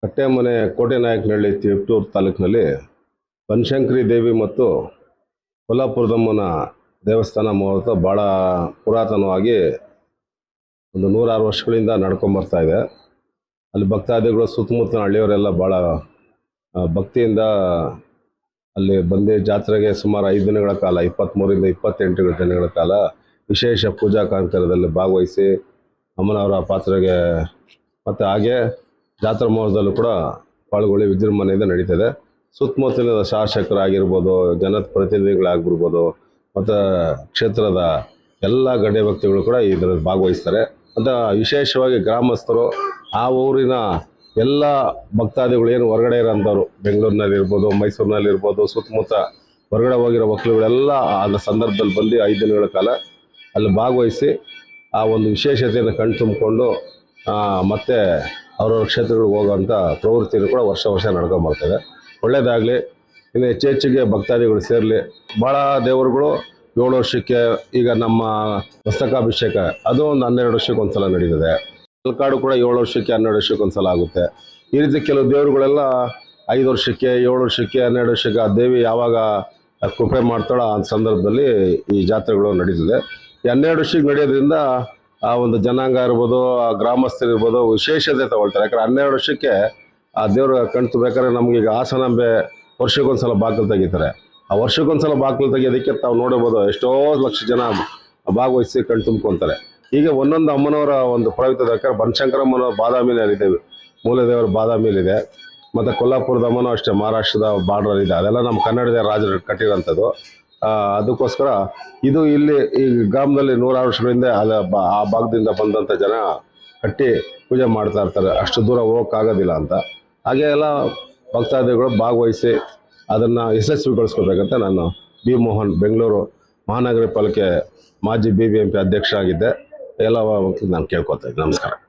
ಕಟ್ಟೆಮನೆ ಕೋಟೆನಾಯಕನಹಳ್ಳಿ ತಿಪಟೂರು ತಾಲೂಕಿನಲ್ಲಿ ಬನಶಂಕರಿ ದೇವಿ ಮತ್ತು ಕೊಲ್ಲಾಪುರದಮ್ಮನ ದೇವಸ್ಥಾನ ಮುಹೂರ್ತ ಭಾಳ ಪುರಾತನವಾಗಿ ಒಂದು 106 ವರ್ಷಗಳಿಂದ ನಡ್ಕೊಂಬರ್ತಾ ಇದೆ. ಅಲ್ಲಿ ಭಕ್ತಾದಿಗಳು ಸುತ್ತಮುತ್ತಲಿನ ಹಳ್ಳಿಯವರೆಲ್ಲ ಭಾಳ ಭಕ್ತಿಯಿಂದ ಅಲ್ಲಿ ಬಂದು ಜಾತ್ರೆಗೆ ಸುಮಾರು 5 ದಿನಗಳ ಕಾಲ 23ರಿಂದ 28 ದಿನಗಳ ಕಾಲ ವಿಶೇಷ ಪೂಜಾ ಕಾರ್ಯಕ್ರಮದಲ್ಲಿ ಭಾಗವಹಿಸಿ ಅಮ್ಮನವರ ಪಾತ್ರೆಗೆ ಮತ್ತು ಹಾಗೆ ಜಾತ್ರಾ ಮಹೋತ್ಸವದಲ್ಲೂ ಕೂಡ ಪಾಲ್ಗೊಳ್ಳಿ ವಿಜೃಂಭಣೆಯಿಂದ ನಡೀತದೆ. ಸುತ್ತಮುತ್ತಲಿನ ಶಾಸಕರಾಗಿರ್ಬೋದು, ಜನಪ್ರತಿನಿಧಿಗಳಾಗಿರ್ಬೋದು ಮತ್ತು ಕ್ಷೇತ್ರದ ಎಲ್ಲ ಗಣ್ಯ ವ್ಯಕ್ತಿಗಳು ಕೂಡ ಇದರಲ್ಲಿ ಭಾಗವಹಿಸ್ತಾರೆ. ಅಂತ ವಿಶೇಷವಾಗಿ ಗ್ರಾಮಸ್ಥರು ಆ ಊರಿನ ಎಲ್ಲ ಭಕ್ತಾದಿಗಳು ಏನು ಹೊರಗಡೆ ಇರೋಂಥವ್ರು ಬೆಂಗಳೂರಿನಲ್ಲಿರ್ಬೋದು, ಮೈಸೂರಿನಲ್ಲಿರ್ಬೋದು, ಸುತ್ತಮುತ್ತ ಹೊರಗಡೆ ಹೋಗಿರೋ ಮಕ್ಕಳುಗಳೆಲ್ಲ ಆ ಸಂದರ್ಭದಲ್ಲಿ ಬಂದು 5 ದಿನಗಳ ಕಾಲ ಅಲ್ಲಿ ಭಾಗವಹಿಸಿ ಆ ಒಂದು ವಿಶೇಷತೆಯನ್ನು ಕಣ್ತುಂಬಿಕೊಂಡು ಮತ್ತು ಅವ್ರವ್ರ ಕ್ಷೇತ್ರಗಳಿಗೆ ಹೋಗೋವಂಥ ಪ್ರವೃತ್ತಿನೂ ಕೂಡ ವರ್ಷ ನಡ್ಕೊಂಬರ್ತದೆ. ಒಳ್ಳೆಯದಾಗಲಿ, ಇನ್ನು ಹೆಚ್ಚೆಚ್ಚಿಗೆ ಭಕ್ತಾದಿಗಳು ಸೇರಲಿ. ಭಾಳ ದೇವರುಗಳು 7 ವರ್ಷಕ್ಕೆ, ಈಗ ನಮ್ಮ ಮಸ್ತಕಾಭಿಷೇಕ ಅದು ಒಂದು 12 ವರ್ಷಕ್ಕೆ ಒಂದು ಸಲ ನಡೀತದೆ. ಪಾಲಕ್ಕಾಡು ಕೂಡ 7 ವರ್ಷಕ್ಕೆ 12 ವರ್ಷಕ್ಕೆ ಒಂದು ಸಲ ಆಗುತ್ತೆ. ಈ ರೀತಿ ಕೆಲವು ದೇವರುಗಳೆಲ್ಲ 5 ವರ್ಷಕ್ಕೆ, 7 ವರ್ಷಕ್ಕೆ, 12 ವರ್ಷಕ್ಕೆ ಆ ದೇವಿ ಯಾವಾಗ ಕೃಪೆ ಮಾಡ್ತಾಳೋ ಆ ಸಂದರ್ಭದಲ್ಲಿ ಈ ಜಾತ್ರೆಗಳು ನಡೀತದೆ. ಈ 12 ವರ್ಷಕ್ಕೆ ನಡೆಯೋದ್ರಿಂದ ಆ ಒಂದು ಜನಾಂಗ ಇರ್ಬೋದು, ಆ ಗ್ರಾಮಸ್ಥರಿರ್ಬೋದು ವಿಶೇಷತೆ ತಗೊಳ್ತಾರೆ. ಯಾಕಂದ್ರೆ 12 ವರ್ಷಕ್ಕೆ ಆ ದೇವರು ಕಣ್ತುಬೇಕಾದ್ರೆ ನಮಗೀಗ ಹಾಸನಾಂಬೆ ವರ್ಷಕ್ಕೊಂದು ಸಲ ಬಾಗಿಲು ತೆಗಿತಾರೆ. ಆ ವರ್ಷಕ್ಕೊಂದು ಸಲ ಬಾಗಿಲು ತೆಗಿಯೋದಕ್ಕೆ ತಾವು ನೋಡಬಹುದು ಎಷ್ಟೋ ಲಕ್ಷ ಜನ ಭಾಗವಹಿಸಿ ಕಣ್ತುಂಬ್ಕೊತಾರೆ. ಹೀಗೆ ಒಂದೊಂದು ಅಮ್ಮನವರ ಒಂದು ಪವಿತ್ರ ಬನಶಂಕರಮ್ಮನ ಬಾದಾಮಿನಲ್ಲಿದ್ದೇವೆ, ಮೂಲದೇವರ ಬಾದಾಮಿಲಿದೆ. ಮತ್ತು ಕೊಲ್ಲಾಪುರದ ಅಮ್ಮನೂ ಅಷ್ಟೇ, ಮಹಾರಾಷ್ಟ್ರದ ಬಾರ್ಡರ್ ಇದೆ. ಅದೆಲ್ಲ ನಮ್ಮ ಕನ್ನಡದ ರಾಜರು ಕಟ್ಟಿರೋಂಥದ್ದು. ಅದಕ್ಕೋಸ್ಕರ ಇದು ಇಲ್ಲಿ ಈ ಗ್ರಾಮದಲ್ಲಿ 106 ವರ್ಷಗಳಿಂದ ಆ ಭಾಗದಿಂದ ಬಂದಂಥ ಜನ ಕಟ್ಟಿ ಪೂಜೆ ಮಾಡ್ತಾ ಇರ್ತಾರೆ. ಅಷ್ಟು ದೂರ ಹೋಗೋಕ್ಕಾಗೋದಿಲ್ಲ ಅಂತ. ಹಾಗೆ ಎಲ್ಲ ಭಕ್ತಾದಿಗಳು ಭಾಗವಹಿಸಿ ಅದನ್ನು ಯಶಸ್ವಿಗೊಳಿಸ್ಕೋಬೇಕಂತ ನಾನು ಬಿ ಮೋಹನ್, ಬೆಂಗಳೂರು ಮಹಾನಗರ ಪಾಲಿಕೆ ಮಾಜಿ BBMP ಅಧ್ಯಕ್ಷರಾಗಿದ್ದೆ. ಎಲ್ಲ ನಾನು ಕೇಳ್ಕೊತಾ ಇದ್ದೆ. ನಮಸ್ಕಾರ.